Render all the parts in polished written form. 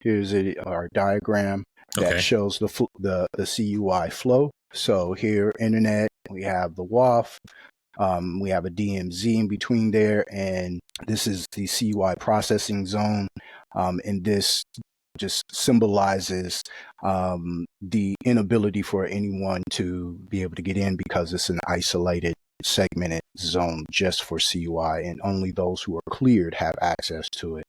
Here's our diagram that shows the CUI flow. So here, internet, we have the WAF, we have a DMZ in between there, and this is the CUI processing zone. And this just symbolizes the inability for anyone to be able to get in because it's an isolated, segmented zone just for CUI, and only those who are cleared have access to it.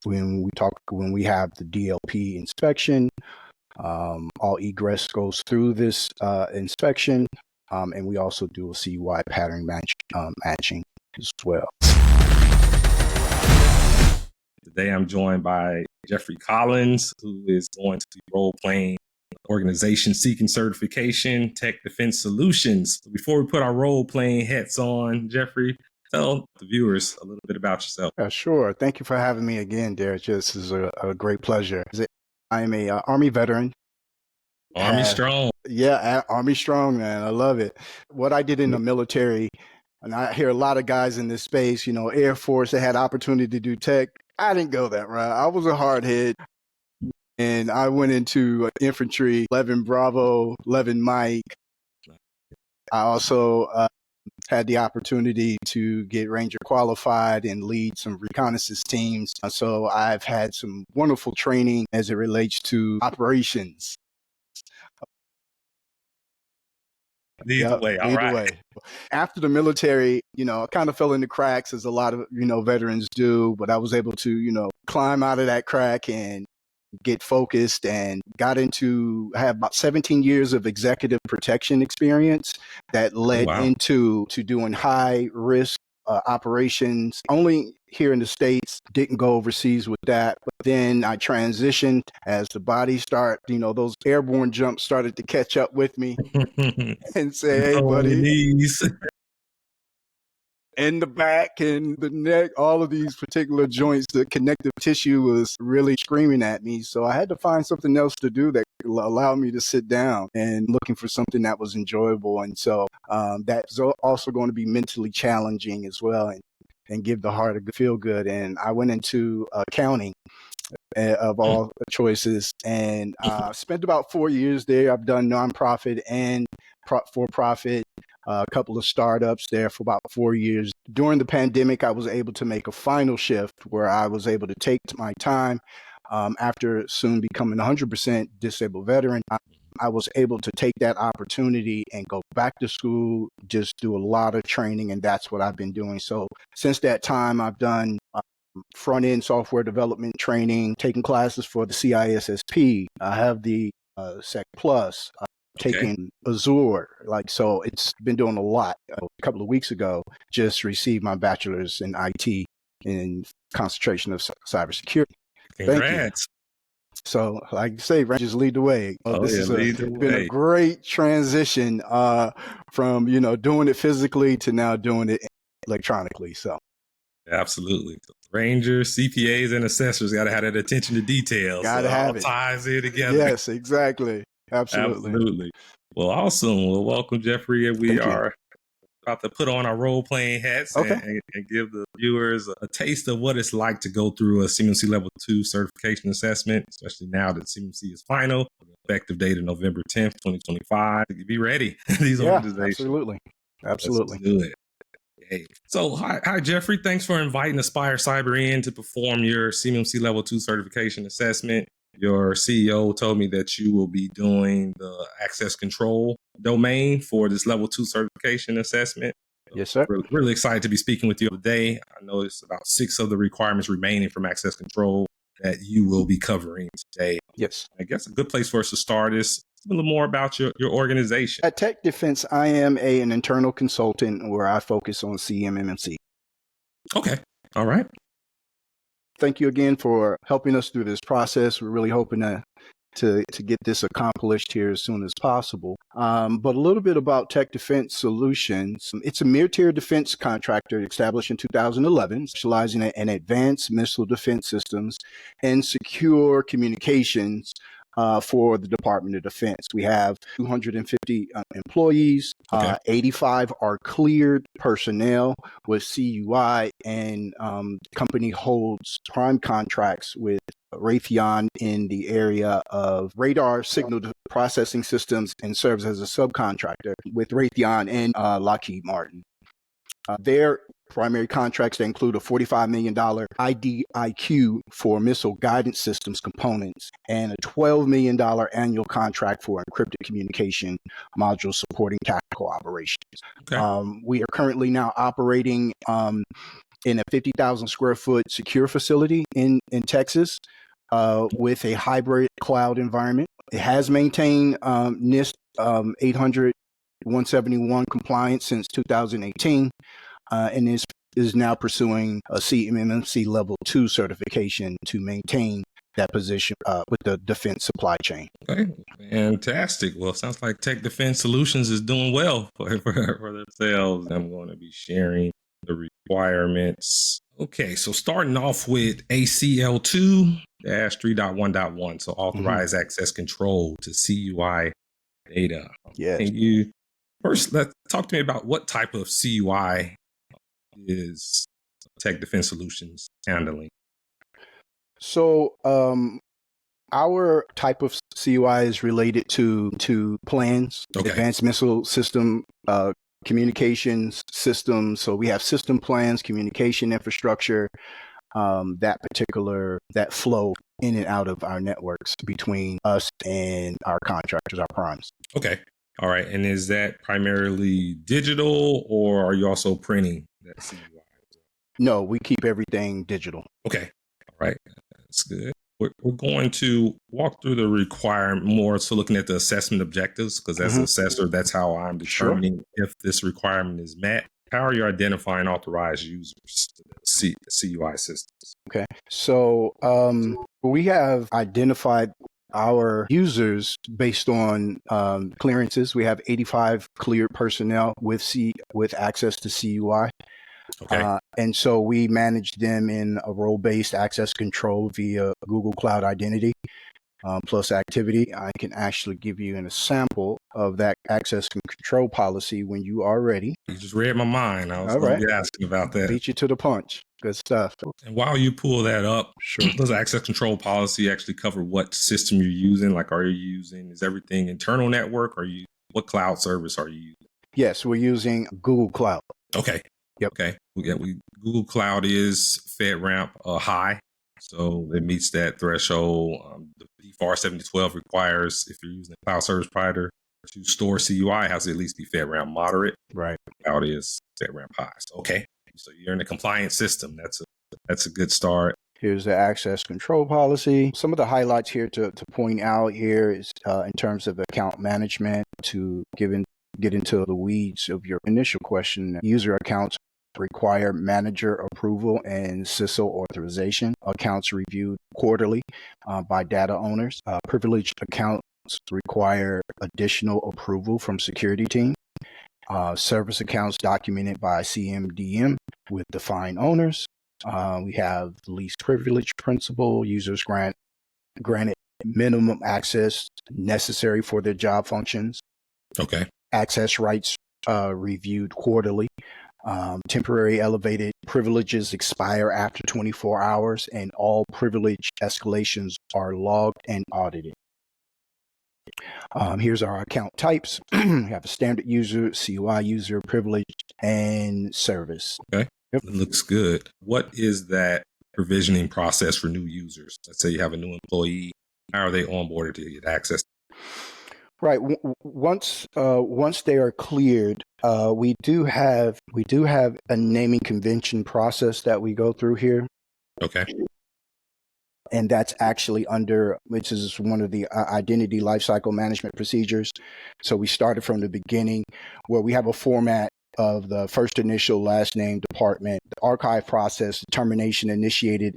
When we have the DLP inspection, all egress goes through this inspection, and we also do a CUI pattern matching as well. Today I'm joined by Jeffrey Collins, who is going to be role-playing organization seeking certification, Tech Defense Solutions. Before we put our role-playing hats on, Jeffrey, tell the viewers a little bit about yourself. Sure. Thank you for having me again, Derrich. This is a great pleasure. I'm a Army veteran. Army strong. Yeah, Army strong, man. I love it. What I did in the military, and I hear a lot of guys in this space, Air Force, they had opportunity to do tech. I didn't go that route. I was a hard head, and I went into infantry, 11 Bravo, 11 Mike. I also had the opportunity to get Ranger qualified and lead some reconnaissance teams. So I've had some wonderful training as it relates to operations. Lead the way. All right. After the military, I kind of fell in the cracks, as a lot of, veterans do, but I was able to, climb out of that crack and get focused, and got into, I have about 17 years of executive protection experience that led into doing high risk operations, only here in the States, didn't go overseas with that. But then I transitioned as the body those airborne jumps started to catch up with me and say, hey, buddy, in the back and the neck, all of these particular joints, the connective tissue was really screaming at me. So I had to find something else to do that allowed me to sit down, and looking for something that was enjoyable. And so that's also going to be mentally challenging as well, and give the heart a feel good. And I went into accounting of all choices, and spent about 4 years there. I've done nonprofit and for-profit, a couple of startups there for about 4 years. During the pandemic, I was able to make a final shift where I was able to take my time after soon becoming 100% disabled veteran. I was able to take that opportunity and go back to school, just do a lot of training, and that's what I've been doing. So since that time, I've done front-end software development training, taking classes for the CISSP. I have the Sec Plus, taking Azure. So it's been doing a lot. A couple of weeks ago, just received my bachelor's in IT in concentration of cybersecurity. Congrats. Thank you. So, like you say, Rangers lead the way. This has been a great transition from, doing it physically to now doing it electronically. So, absolutely. Rangers, CPAs, and assessors got to have that attention to detail. Got to have it. Ties it together. Yes, exactly. Absolutely. Well, awesome. Well, welcome, Jeffrey. We are about to put on our role-playing hats and give the viewers a taste of what it's like to go through a CMMC Level 2 certification assessment, especially now that CMMC is final. Effective date of November 10th, 2025. Be ready. These organizations. Absolutely. Let's do it. Okay. So, hi, Jeffrey. Thanks for inviting Aspire Cyber in to perform your CMMC Level 2 certification assessment. Your CEO told me that you will be doing the access control domain for this Level 2 certification assessment. Yes, sir. Really excited to be speaking with you today. I know it's about 6 of the requirements remaining from access control that you will be covering today. Yes. I guess a good place for us to start is a little more about your organization. At Tech Defense, I am an internal consultant where I focus on CMMC. Okay. All right. Thank you again for helping us through this process. We're really hoping to get this accomplished here as soon as possible. But a little bit about Tech Defense Solutions. It's a mid-tier defense contractor established in 2011, specializing in advanced missile defense systems and secure communications for the Department of Defense. We have 250 employees. 85 are cleared personnel with CUI, and the company holds prime contracts with Raytheon in the area of radar signal processing systems and serves as a subcontractor with Raytheon and Lockheed Martin. Their primary contracts, they include a $45 million IDIQ for missile guidance systems components and a $12 million annual contract for encrypted communication modules supporting tactical operations. We are currently now operating in a 50,000 square foot secure facility in Texas with a hybrid cloud environment. It has maintained NIST 800-171 compliance since 2018 and is now pursuing a CMMC Level 2 certification to maintain that position with the defense supply chain. Okay, fantastic. Well, it sounds like Tech Defense Solutions is doing well for themselves. I'm going to be sharing the requirements. Okay, so starting off with ACL 2-3.1.1, so authorized access control to CUI data. Yes. Can you first talk to me about what type of CUI is Tech Defense Solutions handling? So our type of CUI is related to plans, advanced missile system communications systems. So we have system plans, communication infrastructure, that flow in and out of our networks between us and our contractors, our primes. Okay. All right. And is that primarily digital, or are you also printing that CUI? No, we keep everything digital. Okay. All right. That's good. We're going to walk through the requirement more. So looking at the assessment objectives, because as an assessor, that's how I'm determining if this requirement is met. How are you identifying authorized users to the CUI systems? Okay. So we have identified our users based on clearances. We have 85 cleared personnel with access to CUI. Okay. And so we manage them in a role-based access control via Google Cloud Identity plus activity. I can actually give you a sample of that access control policy when you are ready. You just read my mind. I was going to be asking about that. Beat you to the punch. Good stuff. And while you pull that up, does access control policy actually cover what system you're using? Like, is everything internal network, or what cloud service are you using? Yes, we're using Google Cloud. Okay. Yep. Okay. Google Cloud is FedRAMP High, so it meets that threshold. The FAR 7012 requires, if you're using a cloud service provider to store CUI, has to at least be FedRAMP moderate. Right. Cloud is FedRAMP high. So, okay. So you're in a compliant system. That's a good start. Here's the access control policy. Some of the highlights here to point out here is in terms of account management, to get into the weeds of your initial question. User accounts require manager approval and CISO authorization. Accounts reviewed quarterly by data owners. Privileged accounts require additional approval from security team. Service accounts documented by CMDM with defined owners. We have least privilege principle. Users granted minimum access necessary for their job functions. Okay. Access rights reviewed quarterly. Temporary elevated privileges expire after 24 hours, and all privilege escalations are logged and audited. Here's our account types. We have a standard user, CUI user, privileged, and service. Okay. Yep. It looks good. What is that provisioning process for new users? Let's say you have a new employee. How are they onboarded to get access? Right. Once they are cleared, we do have a naming convention process that we go through here. Okay. And that's actually which is one of the identity lifecycle management procedures. So we started from the beginning, where we have a format of the first initial, last name, department, the archive process, determination initiated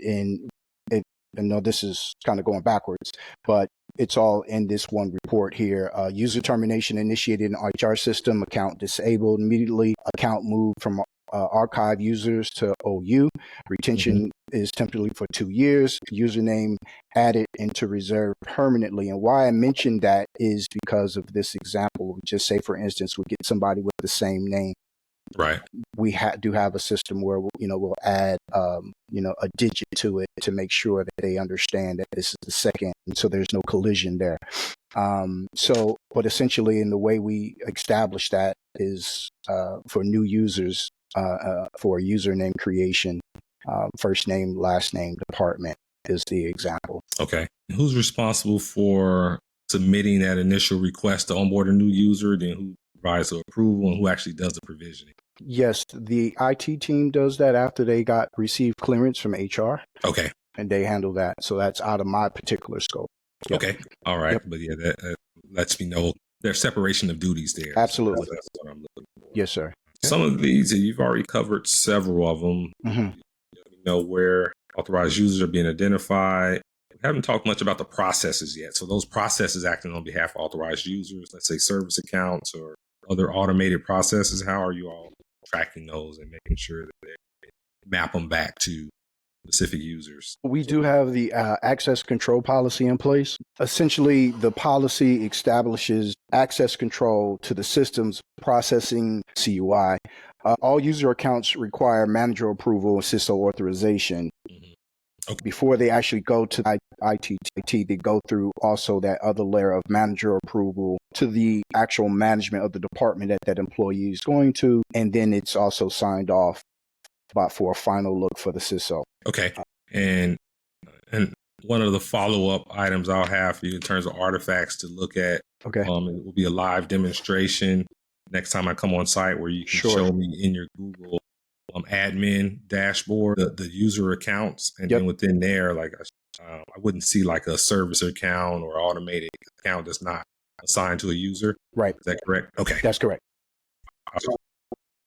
I know this is kind of going backwards, but it's all in this one report here. User termination initiated in HR system, account disabled immediately, account moved from archive users to OU. Retention is temporarily for 2 years. Username added into reserve permanently. And why I mentioned that is because of this example. Just say, for instance, we get somebody with the same name. Right. We do have a system where we'll add a digit to it to make sure that they understand that this is the second, and so there's no collision there. But essentially, in the way we establish that is for new users for username creation, first name, last name, department is the example. Okay. Who's responsible for submitting that initial request to onboard a new user? Then who provides the approval and who actually does the provisioning? Yes, the IT team does that after they received clearance from HR. Okay. And they handle that. So that's out of my particular scope. Yep. Okay. All right. Yep. But yeah, that lets me know there's separation of duties there. Absolutely. So that's what I'm looking for. Yes, sir. Some of these, you've already covered several of them. You know where authorized users are being identified. We haven't talked much about the processes yet. So those processes acting on behalf of authorized users, let's say service accounts or other automated processes, how are you all tracking those and making sure that they map them back to specific users? We do have the access control policy in place. Essentially, the policy establishes access control to the systems processing CUI. All user accounts require manager approval and CISO authorization. Okay. Before they actually go to IT, they go through also that other layer of manager approval to the actual management of the department that employee is going to, and then it's also signed off for a final look for the CISO. Okay. And one of the follow-up items I'll have for you in terms of artifacts to look at, it will be a live demonstration next time I come on site where you can show me in your Google admin dashboard the user accounts, and then within there, like I wouldn't see like a service account or automated account that's not assigned to a user. Right. Is that correct? Okay. That's correct.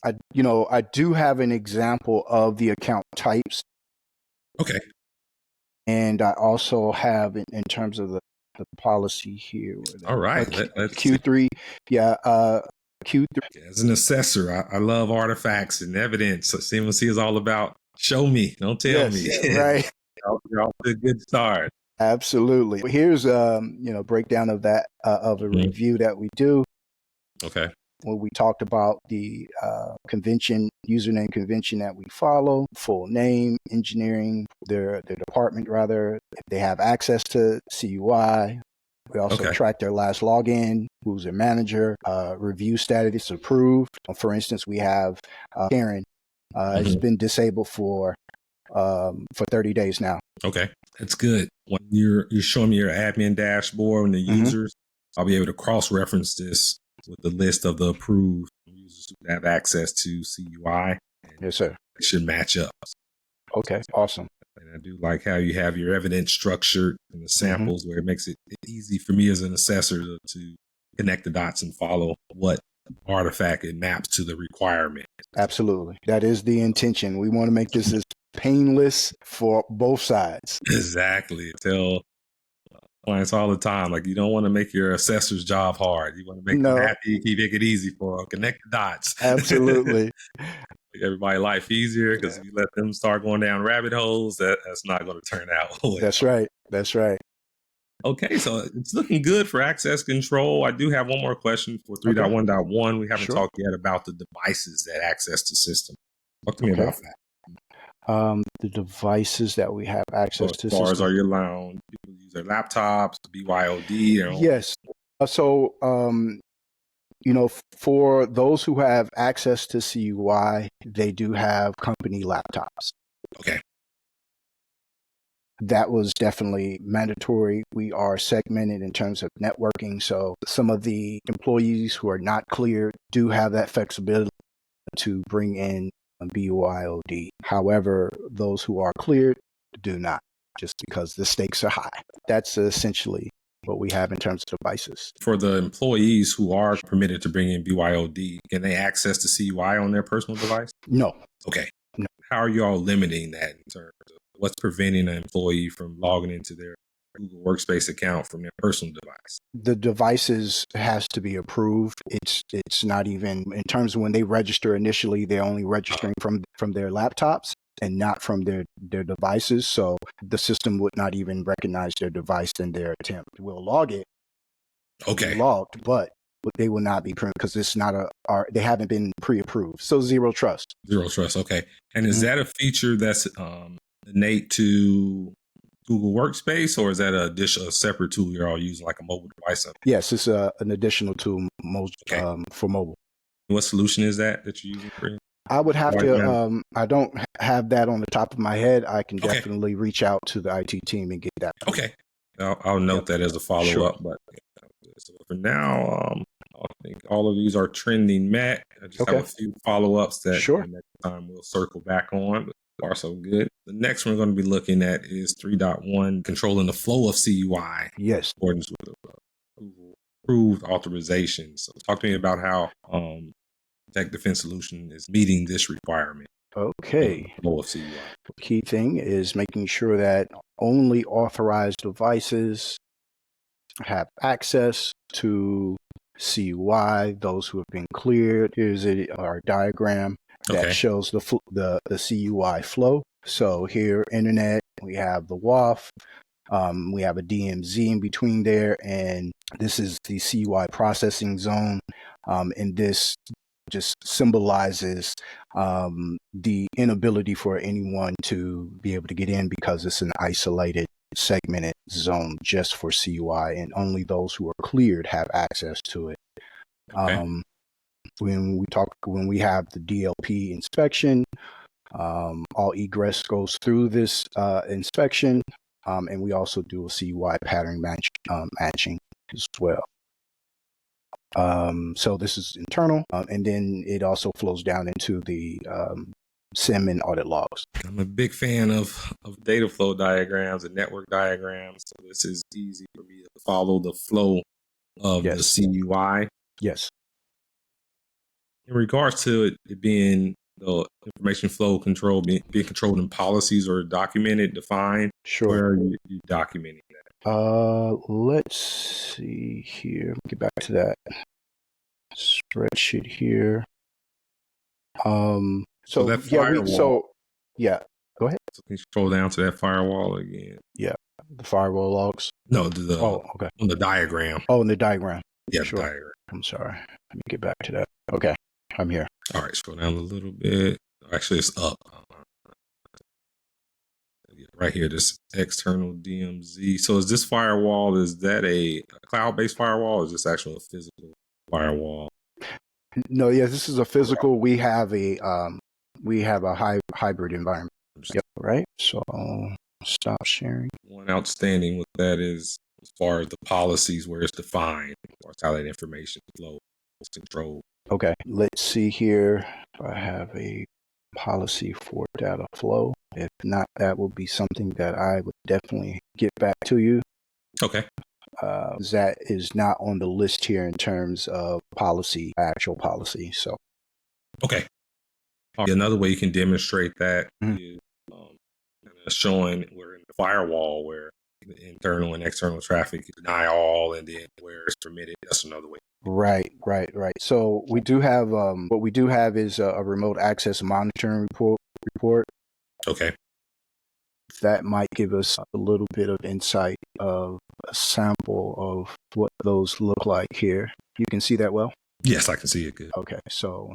I do have an example of the account types. Okay. And I also have in terms of the policy here. All right. Let's Q3. Yeah. Q3. As an assessor, I love artifacts and evidence. So CMMC is all about show me, don't tell me. Right. You're off to a good start. Absolutely. Here's breakdown of that of a review that we do. Okay. When we talked about the username convention that we follow, full name, engineering, their department rather, if they have access to CUI. We also track their last login, who's their manager, review status approved. For instance, we have Karen has been disabled for 30 days now. Okay. That's good. When you're showing me your admin dashboard and the users, I'll be able to cross-reference this with the list of the approved users who have access to CUI. Yes, sir. It should match up. Okay, awesome. And I do like how you have your evidence structured in the samples where it makes it easy for me as an assessor to connect the dots and follow what artifact it maps to the requirement. Absolutely. That is the intention. We want to make this as painless for both sides. Exactly. Tell clients all the time, like, you don't want to make your assessor's job hard. You want to make them happy, keep it easy for them. Connect the dots. Absolutely. Make everybody's life easier, because if you let them start going down rabbit holes, that's not going to turn out well. That's right. That's right. Okay, so it's looking good for access control. I do have one more question for 3.1.1. We haven't talked yet about the devices that access the system. Talk to me about that. The devices that we have access to. As far as are you allowing people to use their laptops, BYOD? Yes. So, for those who have access to CUI, they do have company laptops. Okay. That was definitely mandatory. We are segmented in terms of networking. So some of the employees who are not cleared do have that flexibility to bring in BYOD. However, those who are cleared do not, just because the stakes are high. That's essentially what we have in terms of devices. For the employees who are permitted to bring in BYOD, can they access the CUI on their personal device? No. Okay. No. How are you all limiting that in terms of what's preventing an employee from logging into their Google Workspace account from their personal device? The devices has to be approved. It's not even in terms of when they register initially, they're only registering from their laptops and not from their devices. So the system would not even recognize their device in their attempt. We'll log it. Okay. Logged, but they will not be because it's not they haven't been pre-approved. So zero trust. Zero trust. Okay. And is that a feature that's innate to Google Workspace, or is that a separate tool you're all using, like a mobile device? Yes, it's an additional tool for mobile. What solution is that you're using for? I would have to. I don't have that on the top of my head. I can definitely reach out to the IT team and get that. Okay, I'll note that as a follow up. But so for now, I think all of these are trending met. I just have a few follow ups that next time we'll circle back on. But far so good. The next one we're going to be looking at is 3.1, controlling the flow of CUI. Yes, in accordance with Google approved authorization. So talk to me about how Tech Defense Solution is meeting this requirement. Okay. Flow of CUI. Key thing is making sure that only authorized devices have access to CUI, those who have been cleared. Here's our diagram that shows the CUI flow. So here, internet, we have the WAF, we have a DMZ in between there, and this is the CUI processing zone. And this just symbolizes the inability for anyone to be able to get in because it's an isolated segmented zone just for CUI, and only those who are cleared have access to it. When we have the DLP inspection, all egress goes through this inspection, and we also do a CUI pattern matching as well. So this is internal, and then it also flows down into the SIM and audit logs. I'm a big fan of data flow diagrams and network diagrams. So this is easy for me to follow the flow of the CUI. Yes. In regards to it being the information flow control, being controlled in policies or documented, defined, where are you documenting that? Let's see here. Get back to that spreadsheet here. So that firewall. Go ahead. So can you scroll down to that firewall again? Yeah, the firewall logs. No, on the diagram. Oh, in the diagram. Yeah, the diagram. I'm sorry. Let me get back to that. Okay, I'm here. All right, scroll down a little bit. Actually, it's up. Right here, this external DMZ. So is this firewall, is that a cloud-based firewall, or is this actually a physical firewall? No, this is a physical. We have a hybrid environment. Yep, right. So stop sharing. One outstanding with that is as far as the policies where it's defined, as far as how that information flow is controlled. Okay, let's see here. I have a policy for data flow. If not, that will be something that I would definitely get back to you. Okay. That is not on the list here in terms of policy, actual policy. So, okay. Another way you can demonstrate that is showing where in the firewall where the internal and external traffic deny all, and then where it's permitted. That's another way. Right. So we do have what we do have is a remote access monitoring report. Okay. That might give us a little bit of insight of a sample of what those look like here. You can see that well? Yes, I can see it good. Okay, so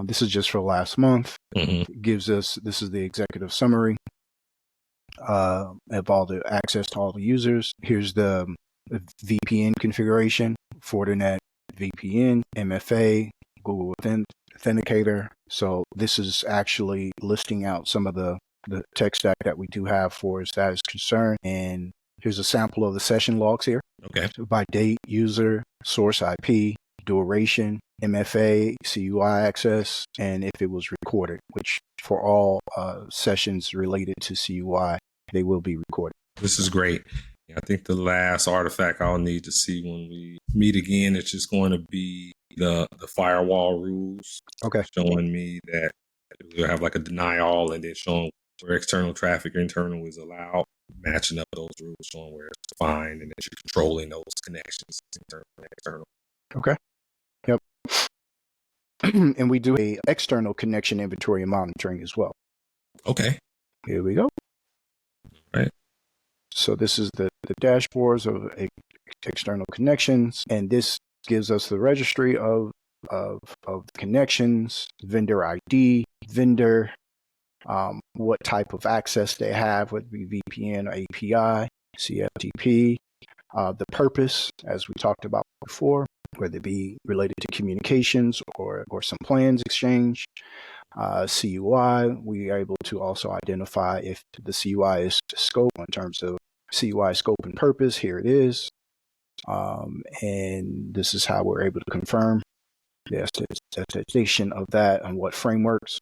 this is just for last month. Mm-hmm. It gives us, this is the executive summary of all the access to all the users. Here's the VPN configuration, Fortinet VPN, MFA, Google Authenticator. So this is actually listing out some of the tech stack that we do have for as that is concerned. And here's a sample of the session logs here. Okay. So by date, user, source IP, duration, MFA, CUI access, and if it was recorded, which for all sessions related to CUI, they will be recorded. This is great. I think the last artifact I'll need to see when we meet again, it's just going to be the firewall rules. Okay. Showing me that we'll have like a deny all, and then showing where external traffic internal is allowed. matching up those rules, showing where it's defined, and that you're controlling those connections, internal and external. Okay. Yep. And we do a external connection inventory and monitoring as well. Okay. Here we go. Right. So this is the dashboards of external connections, and this gives us the registry of connections, vendor ID, vendor, what type of access they have, whether it be VPN or API, CFTP, the purpose, as we talked about before, whether it be related to communications or some plans exchange, CUI. We are able to also identify if the CUI is scope in terms of CUI scope and purpose. Here it is. And this is how we're able to confirm the attestation of that and what frameworks.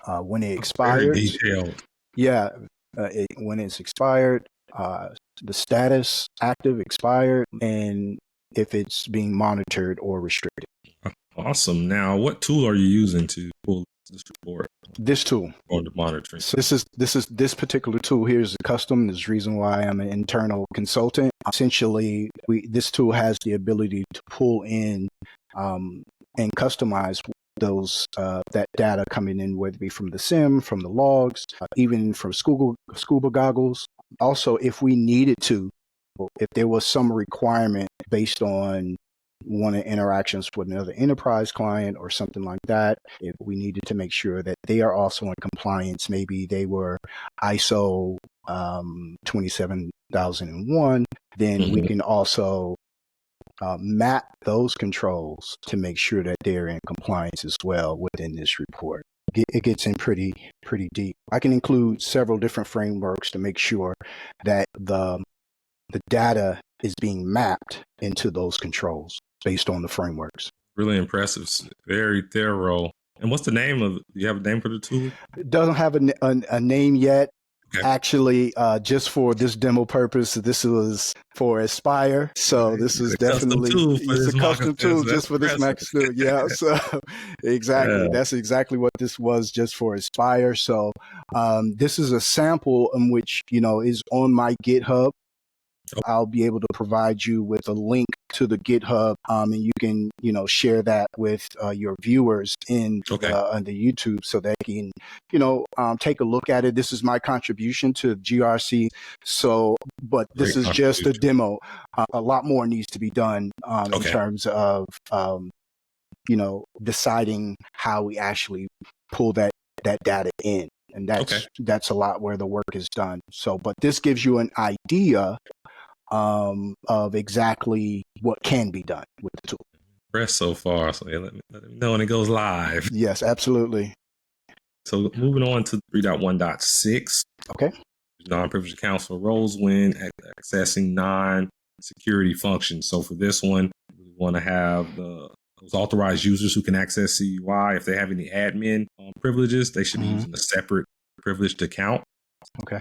When it expires. Very detailed. Yeah. When it's expired, the status, active, expired, and if it's being monitored or restricted. Awesome. Now, what tool are you using to pull this report? This tool. Or the monitoring. So this particular tool here is a custom. There's a reason why I'm an internal consultant. Essentially, this tool has the ability to pull in and customize those that data coming in, whether it be from the SIM, from the logs, even from scuba goggles. Also, if we needed to, if there was some requirement based on one of the interactions with another enterprise client or something like that, if we needed to make sure that they are also in compliance, maybe they were ISO 27001, then we can also map those controls to make sure that they're in compliance as well within this report. It gets in pretty deep. I can include several different frameworks to make sure that the data is being mapped into those controls based on the frameworks. Really impressive. Very thorough. And what's the name of? Do you have a name for the tool? It doesn't have a name yet. Okay. Actually, just for this demo purpose, this was for Aspire. So this is definitely a custom tool just for this Mac tool. Yeah. So exactly. Yeah. That's exactly what this was, just for Aspire. So this is a sample in which, is on my GitHub. I'll be able to provide you with a link to the GitHub, and you can, share that with your viewers in the YouTube, so they can, take a look at it. This is my contribution to GRC. So, but this is just a demo. A lot more needs to be done in terms of, deciding how we actually pull that data in. And that's a lot where the work is done. So, but this gives you an idea of exactly what can be done with the tool. Press so far, so let me know when it goes live. Yes, absolutely. So moving on to 3.1.6. Okay. Non-privileged accounts for roles when accessing non-security functions. So for this one, we want to have those authorized users who can access CUI. If they have any admin privileges, they should be using a separate privileged account. Okay.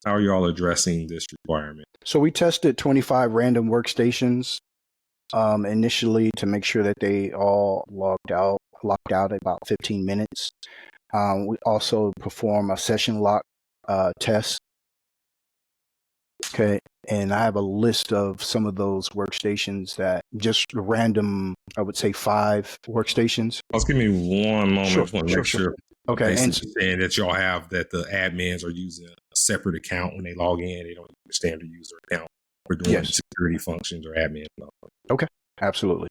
How are you all addressing this requirement? So we tested 25 random workstations initially to make sure that they all locked out at about 15 minutes. We also perform a session lock test. Okay. And I have a list of some of those workstations that just random, I would say 5 workstations. Just give me one moment. I just want to make sure. Okay. And saying that y'all have that the admins are using a separate account when they log in. They don't use the standard user account for doing security functions or admin. Okay. Absolutely.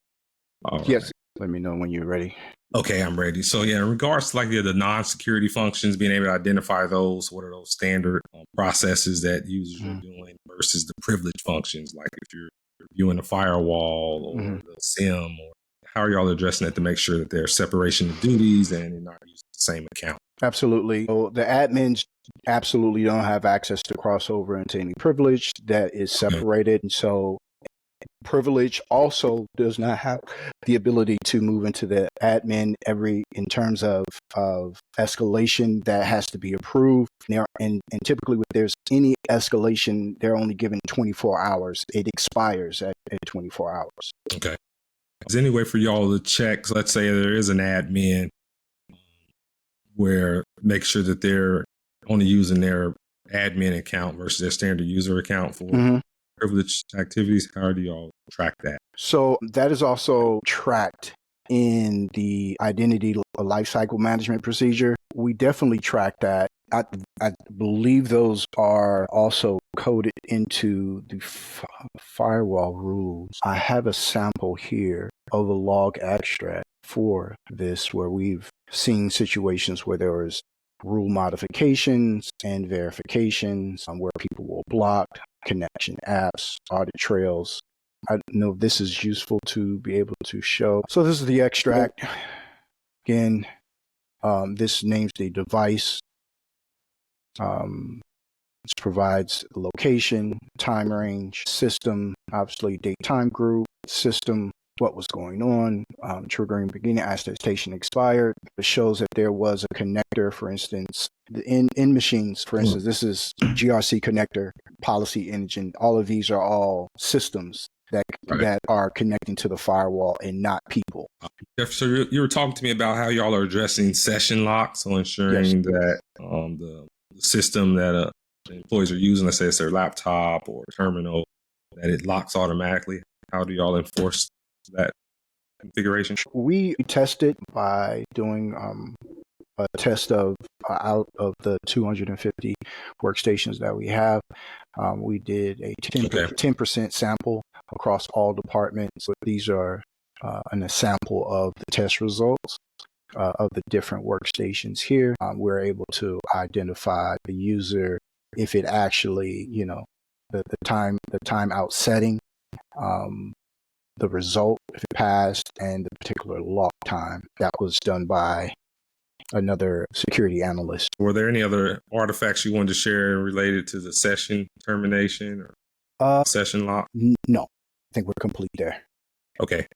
All right. Yes. Let me know when you're ready. Okay, I'm ready. So yeah, in regards to like the non-security functions, being able to identify those, what are those standard processes that users are doing versus the privileged functions? Like if you're viewing a firewall or the SIM, or how are y'all addressing that to make sure that there's separation of duties and they're not using the same account? Absolutely. So the admins absolutely don't have access to crossover into any privilege that is separated. And so privilege also does not have the ability to move into the admin in terms of escalation that has to be approved. And typically if there's any escalation, they're only given 24 hours. It expires at 24 hours. Okay. Is there any way for y'all to check, let's say there is an admin where make sure that they're only using their admin account versus their standard user account for privileged activities? How do y'all track that? So that is also tracked in the identity lifecycle management procedure. We definitely track that. I believe those are also coded into the firewall rules. I have a sample here of a log extract for this where we've seen situations where there was rule modifications and verifications where people will block connection apps, audit trails. I know this is useful to be able to show. So this is the extract. Again, this names the device. This provides location, time range, system, obviously date time group, system, what was going on, triggering beginning attestation expired. It shows that there was a connector, for instance, in machines, for instance, this is GRC connector, policy engine. All of these are all systems that are connecting to the firewall and not people. Jeff, so you were talking to me about how y'all are addressing session locks, so ensuring that the system that employees are using, let's say it's their laptop or terminal, that it locks automatically. How do y'all enforce that configuration? We test it by doing a test of out of the 250 workstations that we have. We did a 10% sample across all departments. So these are a sample of the test results of the different workstations here. We're able to identify the user if it actually, the timeout setting, the result if it passed, and the particular lock time. That was done by another security analyst. Were there any other artifacts you wanted to share related to the session termination or session lock? No, I think we're complete there. Okay.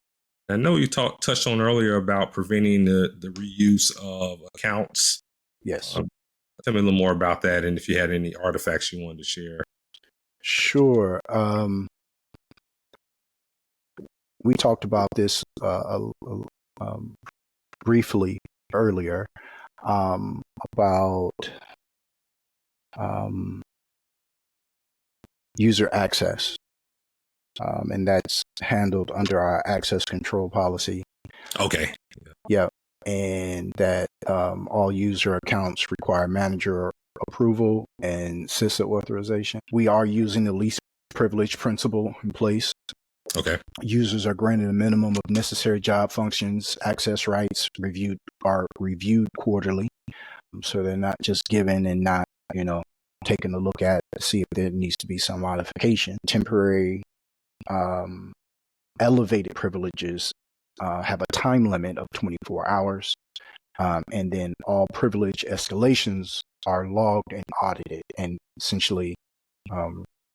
I know you touched on earlier about preventing the reuse of accounts. Yes. Tell me a little more about that, and if you had any artifacts you wanted to share. Sure. We talked about this briefly earlier about user access, and that's handled under our access control policy. Okay. Yeah, and that all user accounts require manager approval and CISA authorization. We are using the least privilege principle in place. Okay. Users are granted a minimum of necessary job functions. Access rights are reviewed quarterly. So they're not just given and not, taking a look at to see if there needs to be some modification. Temporary elevated privileges have a time limit of 24 hours. And then all privilege escalations are logged and audited, and essentially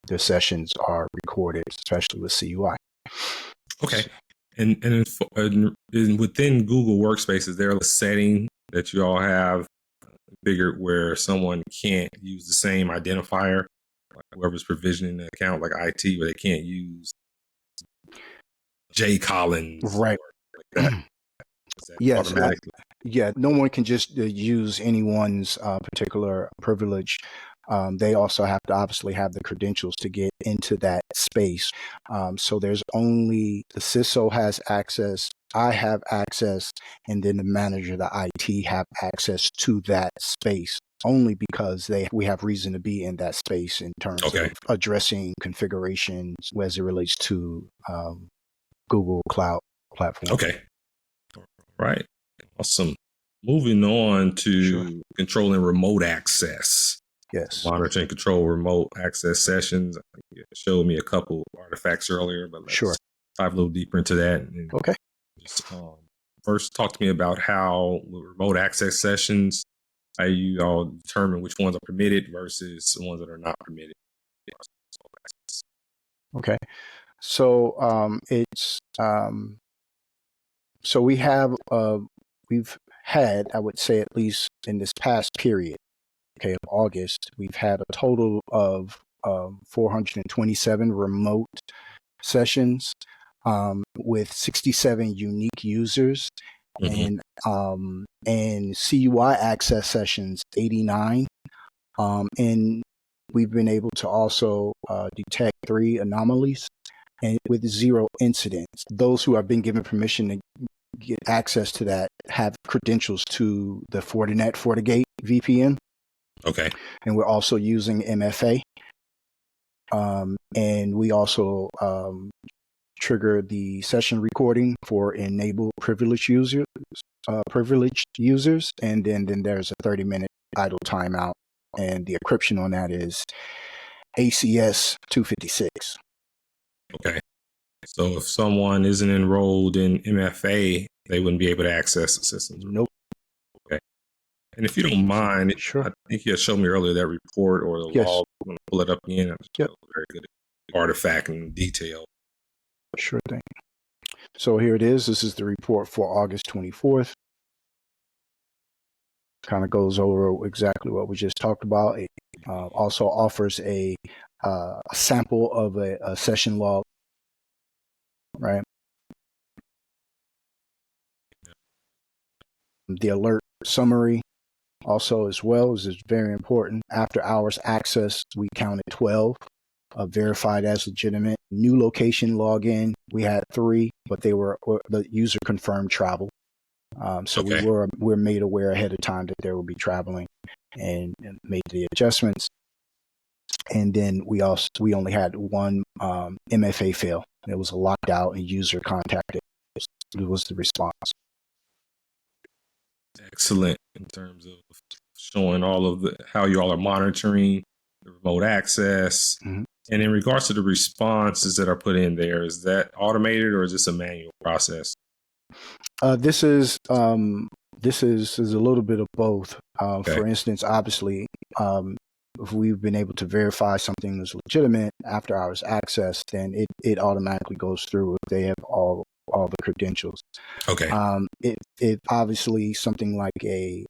the sessions are recorded, especially with CUI. Okay. And within Google Workspace, is there a setting that you all have figured where someone can't use the same identifier, like whoever's provisioning the account, like IT, where they can't use J Collins? Right. Like that? Yes. No one can just use anyone's particular privilege. They also have to obviously have the credentials to get into that space. So there's only the CISO has access, I have access, and then the manager, the IT, have access to that space only because we have reason to be in that space in terms of addressing configurations as it relates to Google Cloud platform. Okay. Right. Awesome. Moving on to controlling remote access. Yes. Monitor and control remote access sessions. You showed me a couple artifacts earlier, but let's dive a little deeper into that. And just, first, talk to me about how remote access sessions, how you all determine which ones are permitted versus the ones that are not permitted. Okay. So it's so we've had, I would say, at least in this past period, of August, we've had a total of 427 remote sessions with 67 unique users, and CUI access sessions 89, and we've been able to also detect 3 anomalies and with 0 incidents. Those who have been given permission to get access to that have credentials to the Fortinet FortiGate VPN. Okay. And we're also using MFA. And we also trigger the session recording for enabled privileged users. And then there's a 30-minute idle timeout. And the encryption on that is ACS 256. Okay. So if someone isn't enrolled in MFA, they wouldn't be able to access the systems. Nope. Okay. And if you don't mind, sure. I think you had showed me earlier that report or the log. I'm going to pull it up again. Yep. Very good artifact and detail. Sure thing. So here it is. This is the report for August 24th. Kind of goes over exactly what we just talked about. It also offers a sample of a session log, right? The alert summary also as well is very important. After hours access, we counted 12 verified as legitimate. New location login, we had 3, but they were the user confirmed travel. So okay. we're made aware ahead of time that there will be traveling and made the adjustments. And then we only had 1 MFA fail. It was locked out and user contacted. It was the response. Excellent in terms of showing all of how you all are monitoring the remote access. Mm-hmm. And in regards to the responses that are put in there, is that automated or is this a manual process? This is a little bit of both. Okay. For instance, obviously, if we've been able to verify something is legitimate after hours access, then it automatically goes through if they have all the credentials. Okay. If obviously something like a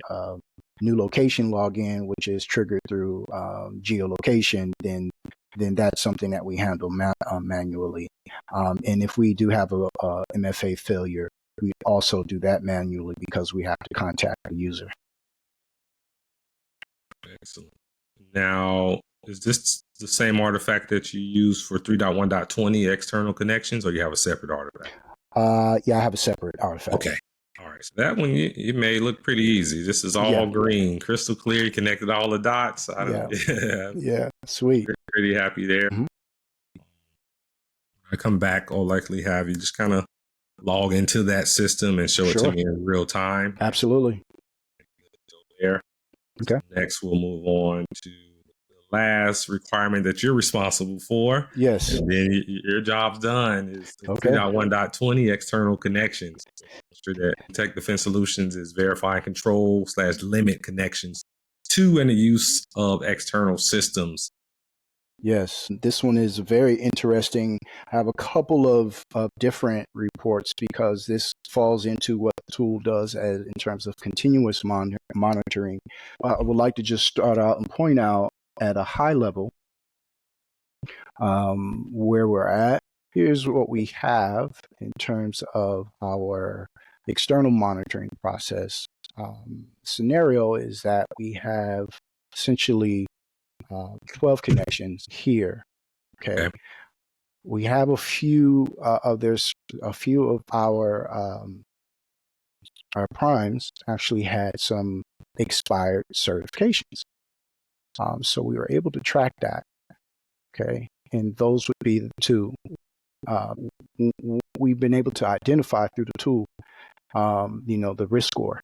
new location login, which is triggered through geolocation, then that's something that we handle manually. And if we do have a MFA failure, we also do that manually because we have to contact the user. Excellent. Now, is this the same artifact that you use for 3.1.20 external connections, or you have a separate artifact? Yeah, I have a separate artifact. Okay. All right. So that one, it may look pretty easy. This is all green, crystal clear. You connected all the dots. Yeah, sweet. Pretty happy there. Mm-hmm. I come back, I'll likely have you just kind of log into that system and show it to me in real time. Absolutely. There. Okay. So next, we'll move on to the last requirement that you're responsible for. Yes. And then your job's done is 3.1.20 external connections. So make sure that Tech Defense Solutions is verifying control/limit connections to and the use of external systems. Yes, this one is very interesting. I have a couple of different reports because this falls into what the tool does in terms of continuous monitoring. I would like to just start out and point out at a high level where we're at. Here's what we have in terms of our external monitoring process. Scenario is that we have essentially 12 connections here. Okay. We have a few there's a few of our primes actually had some expired certifications. So we were able to track that. Okay. And those would be the 2. We've been able to identify through the tool, the risk score.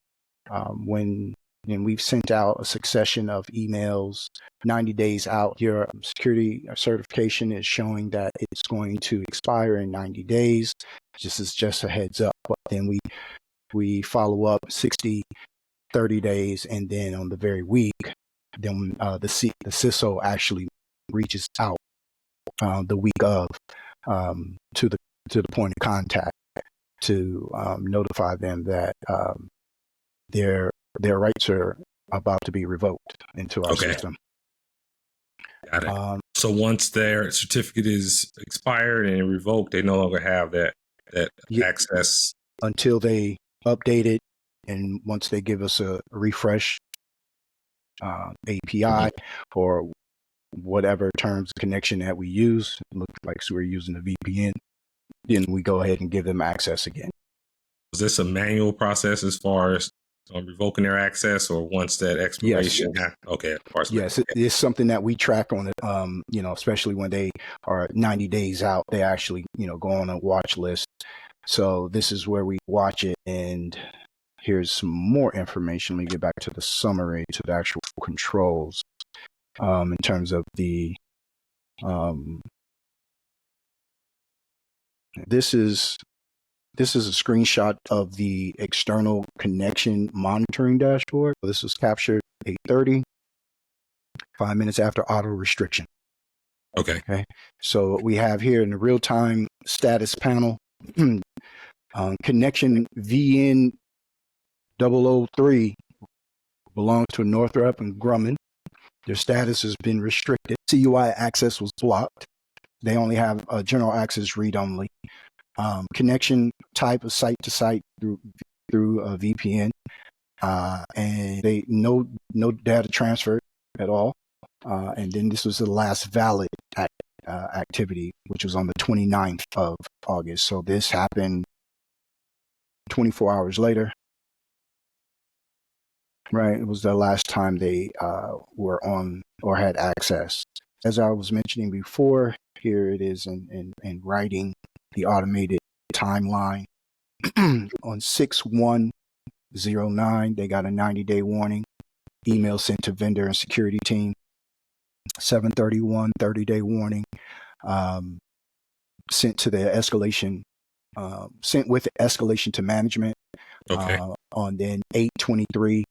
And we've sent out a succession of emails 90 days out. Your security certification is showing that it's going to expire in 90 days. This is just a heads up. But then we follow up 60, 30 days, and then on the very week, then the CISO actually reaches out the week of to the point of contact to notify them that their rights are about to be revoked into our system. Got it. So once their certificate is expired and revoked, they no longer have that access until they update it. And once they give us a refresh API or whatever terms of connection that we use. It looks like we're using the VPN. Then we go ahead and give them access again. Is this a manual process as far as revoking their access, or once that expiration? Yes. Okay. Yes, it is something that we track on it. Especially when they are 90 days out, they actually, go on a watch list. So this is where we watch it. And here's some more information. Let me get back to the summary, to the actual controls, in terms of the, this is a screenshot of the external connection monitoring dashboard. This was captured 8:30, 5 minutes after auto restriction. Okay. So what we have here in the real-time status panel, connection VN 003 belongs to Northrop and Grumman. Their status has been restricted. CUI access was blocked. They only have a general access read-only. Connection type of site to site through a VPN, and they no data transfer at all. And then this was the last valid activity, which was on the 29th of August. So this happened 24 hours later. Right, it was the last time they were on or had access. As I was mentioning before, here it is in writing, the automated timeline. On 6/1/09, they got a 90-day warning. Email sent to vendor and security team. 7/31, 30-day warning. Sent to the escalation. Sent with the escalation to management. Okay. On then 8/23.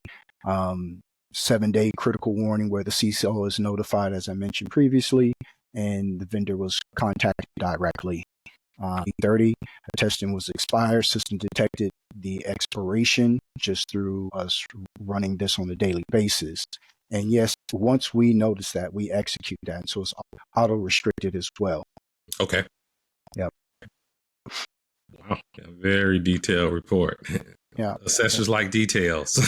7-day critical warning where the CISO is notified, as I mentioned previously, and the vendor was contacted directly. 8/30, testing was expired. System detected the expiration just through us running this on a daily basis. And yes, once we notice that, we execute that. So it's auto restricted as well. Okay. Yep. Wow. A very detailed report. Yeah. Assessors like details.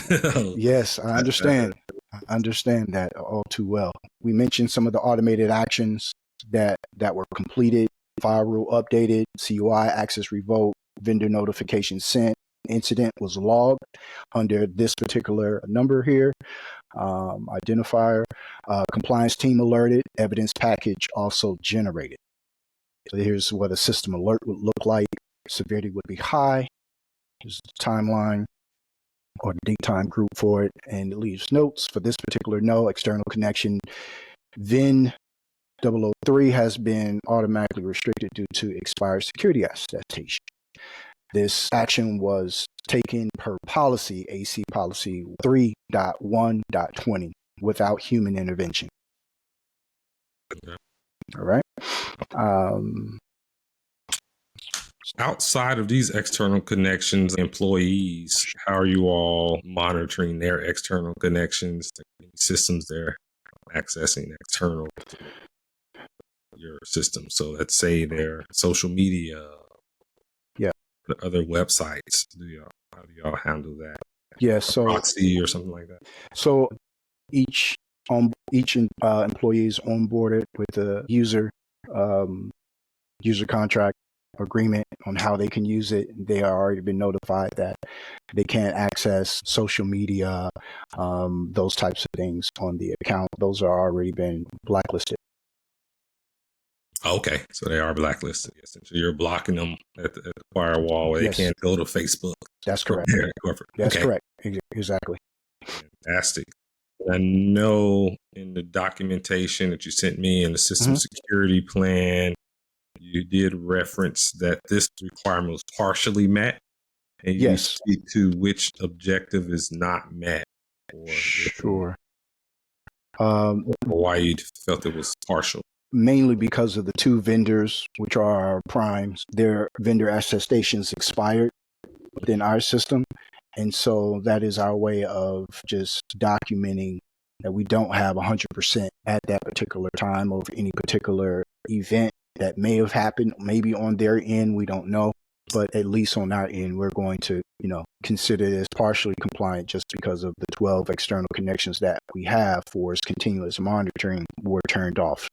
Yes, I understand. I understand that all too well. We mentioned some of the automated actions that were completed. Firewall updated, CUI access revoked, vendor notification sent. Incident was logged under this particular number here, identifier. Compliance team alerted, evidence package also generated. So here's what a system alert would look like. Severity would be high. Here's the timeline or date time group for it, and it leaves notes for this particular external connection. VIN 003 has been automatically restricted due to expired security attestation. This action was taken per policy, AC policy 3.1.20, without human intervention. Okay. All right. Outside of these external connections, employees, how are you all monitoring their external connections, systems they're accessing external to your system? So let's say their social media, other websites. How do y'all handle that? Yeah, so proxy or something like that. So each employee is onboarded with a user contract agreement on how they can use it. They are already been notified that they can't access social media, those types of things on the account. Those are already been blacklisted. Okay, so they are blacklisted. So you're blocking them at the firewall where they can't go to Facebook. That's correct. That's correct. Exactly. Fantastic. I know in the documentation that you sent me in the system security plan, you did reference that this requirement was partially met, and you speak to which objective is not met. Sure. Or why you felt it was partial. Mainly because of the two vendors, which are our primes. Their vendor attestations expired within our system. And so that is our way of just documenting that we don't have 100% at that particular time of any particular event that may have happened, maybe on their end, we don't know. But at least on our end, we're going to, considered as partially compliant just because of the 12 external connections that we have for its continuous monitoring were turned off.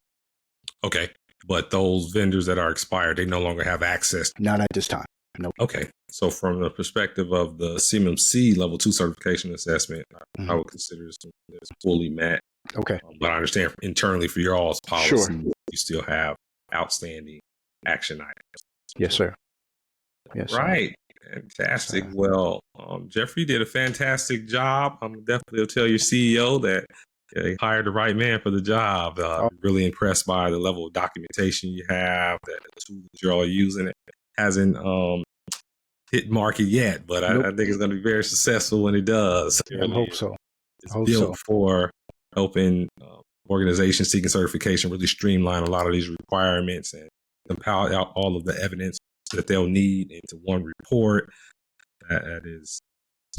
Okay. But those vendors that are expired, they no longer have access. Not at this time. Nope. Okay. So from the perspective of the CMMC Level 2 certification assessment, I would consider this fully met. Okay. But I understand internally for your all's policy, Sure. you still have outstanding action items. Yes, sir. Yes, right. Sir. Fantastic. Yes, well, Jeffrey did a fantastic job. I'm definitely will tell your CEO that he hired the right man for the job. Really impressed by the level of documentation you have, that the tool that you're all using. It hasn't hit market yet, but I think it's going to be very successful when it does. Yeah, I hope so. It's built for helping organizations seeking certification really streamline a lot of these requirements and compile out all of the evidence that they'll need into one report. That is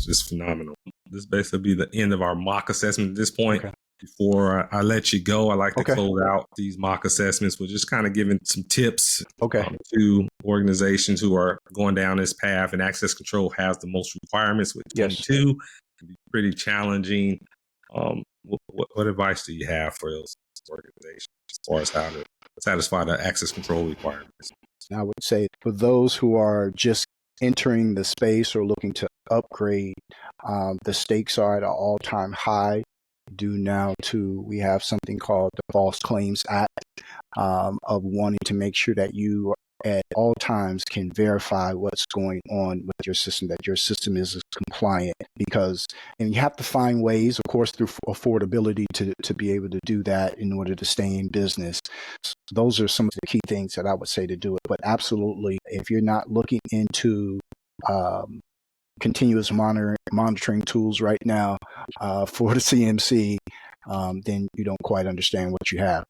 just phenomenal. This basically be the end of our mock assessment at this point. Okay. Before I let you go, I like to close out these mock assessments with just kind of giving some tips to organizations who are going down this path. And access control has the most requirements with 22. It can be pretty challenging. What advice do you have for those organizations as far as how to satisfy the access control requirements? I would say for those who are just entering the space or looking to upgrade, the stakes are at an all-time high. We have something called the False Claims Act, of wanting to make sure that you at all times can verify what's going on with your system, that your system is compliant, and you have to find ways, of course, through affordability to be able to do that in order to stay in business. So those are some of the key things that I would say to do it. But absolutely, if you're not looking into continuous monitoring tools right now for the CMC, then you don't quite understand what you have.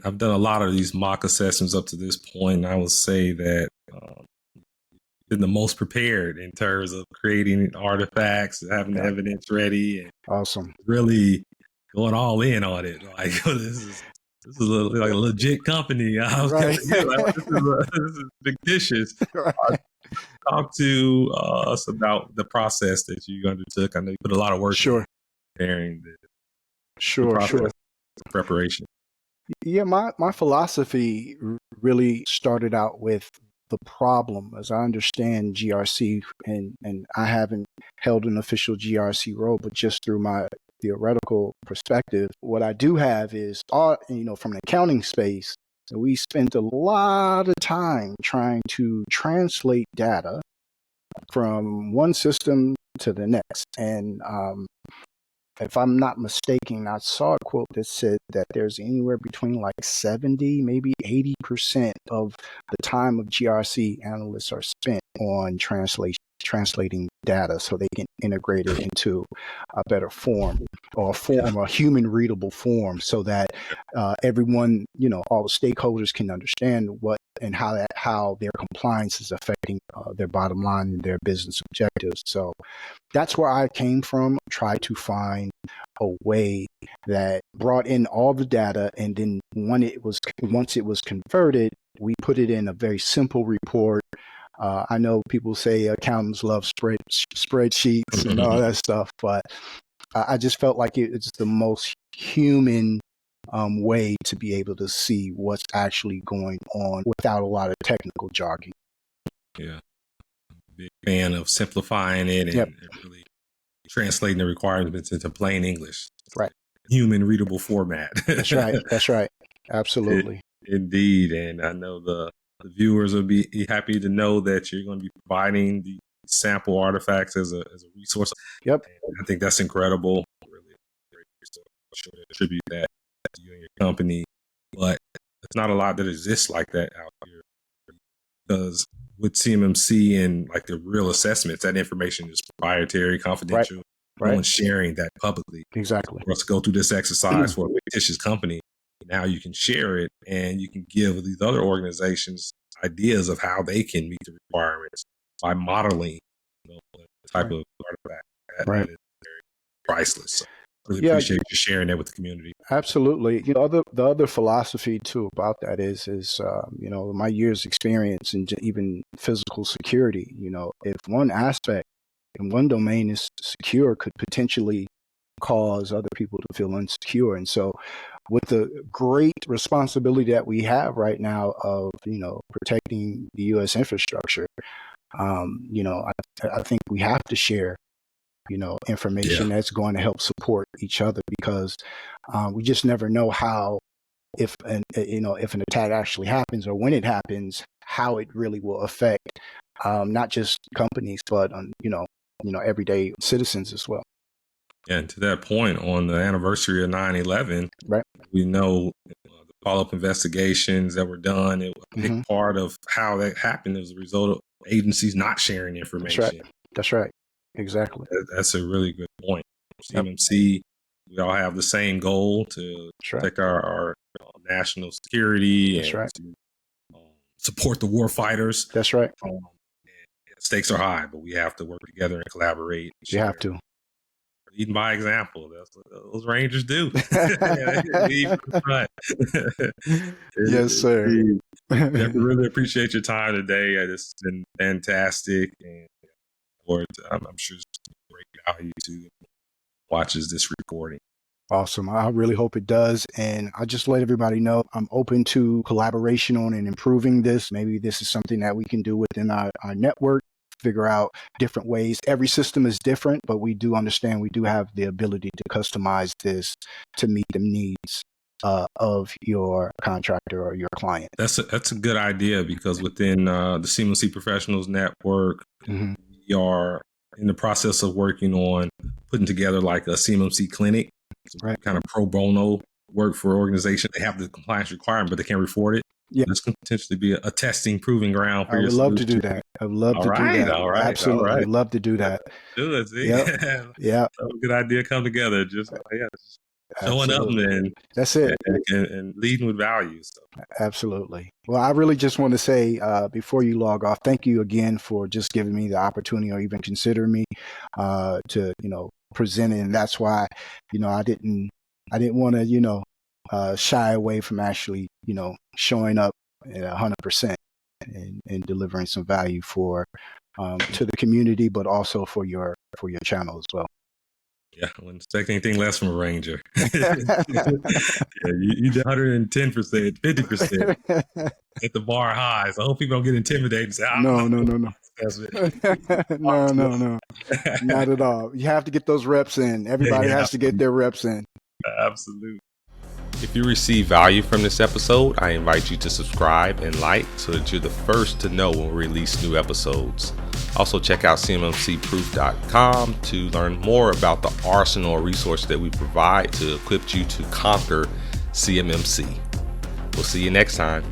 I've done a lot of these mock assessments up to this point, and I would say that been the most prepared in terms of creating artifacts, having the evidence ready, and awesome, really going all in on it. Like this is like a legit company. Right. This is fictitious. Right. Talk to us about the process that you undertook. I know you put a lot of work in preparing the process, preparation. Yeah, my philosophy really started out with the problem. As I understand GRC, and I haven't held an official GRC role, but just through my theoretical perspective, what I do have is, from the accounting space, we spent a lot of time trying to translate data from one system to the next. And if I'm not mistaken, I saw a quote that said that there's anywhere between like 70, maybe 80% of the time of GRC analysts are spent on translating data so they can integrate it into a better form, or a human-readable form, so that everyone, all the stakeholders can understand what and how their compliance is affecting their bottom line and their business objectives. So that's where I came from. Try to find a way that brought in all the data, and then once it was converted, we put it in a very simple report. I know people say accountants love spreadsheets and all that stuff, but I just felt like it's the most human way to be able to see what's actually going on without a lot of technical jargon. Yeah. Big fan of simplifying it and really translating the requirements into plain English. Right. Human readable format. That's right. That's right. Absolutely. Indeed. And I know the viewers will be happy to know that you're going to be providing the sample artifacts as a resource. Yep. And I think that's incredible. Really great to attribute that to you and your company. But there's not a lot that exists like that out here. Because with CMMC and like the real assessments, that information is proprietary, confidential. Right. No one's sharing that publicly. Exactly. For us to go through this exercise for a fictitious company, now you can share it and you can give these other organizations ideas of how they can meet the requirements by modeling the type of artifact. That is very priceless. So really appreciate you sharing that with the community. Absolutely. The other philosophy too about that is my years experience in even physical security. If one aspect one domain is secure could potentially cause other people to feel insecure. And so with the great responsibility that we have right now of, protecting the U.S. infrastructure, I think we have to share, information that's going to help support each other, because we just never know if an attack actually happens, or when it happens, how it really will affect not just companies, but everyday citizens as well. And to that point, on the anniversary of 9/11, right, we know the follow-up investigations that were done. It was a big part of how that happened as a result of agencies not sharing information. That's right. Exactly. That's a really good point. CMMC, we all have the same goal to protect our national security and to support the war fighters. That's right. Stakes are high, but we have to work together and collaborate. You have to. Leading by example. That's what those Rangers do. Lead from the front. Yes, sir. I really appreciate your time today. This has been fantastic. And I'm sure it's great value to watches this recording. Awesome. I really hope it does. And I just let everybody know I'm open to collaboration on and improving this. Maybe this is something that we can do within our network, figure out different ways. Every system is different, but we do understand we do have the ability to customize this to meet the needs of your contractor or your client. That's a good idea, because within the CMMC Professionals Network, we are in the process of working on putting together like a CMMC clinic, kind of pro bono work for organizations. They have the compliance requirement, but they can't afford it. Yeah, this can potentially be a testing proving ground for I would love to do that. I would love to do that. All right. Absolutely. I'd love to do that. Do it. See? Yeah. A good idea come together. Just showing up and that's it. And leading with value. So. Absolutely. Well, I really just want to say before you log off, thank you again for just giving me the opportunity, or even considering me to, present it. And that's why, I didn't want to, shy away from actually, showing up at 100% and delivering some value to the community, but also for your channel as well. Yeah, I wouldn't expect anything less from a Ranger. You did 110%, 50% at the bar high. So I hope people don't get intimidated and say, No. That's it. No. Not at all. You have to get those reps in. Everybody has to get their reps in. Absolutely. If you receive value from this episode, I invite you to subscribe and like so that you're the first to know when we release new episodes. Also, check out cmmcproof.com to learn more about the arsenal of resources that we provide to equip you to conquer CMMC. We'll see you next time.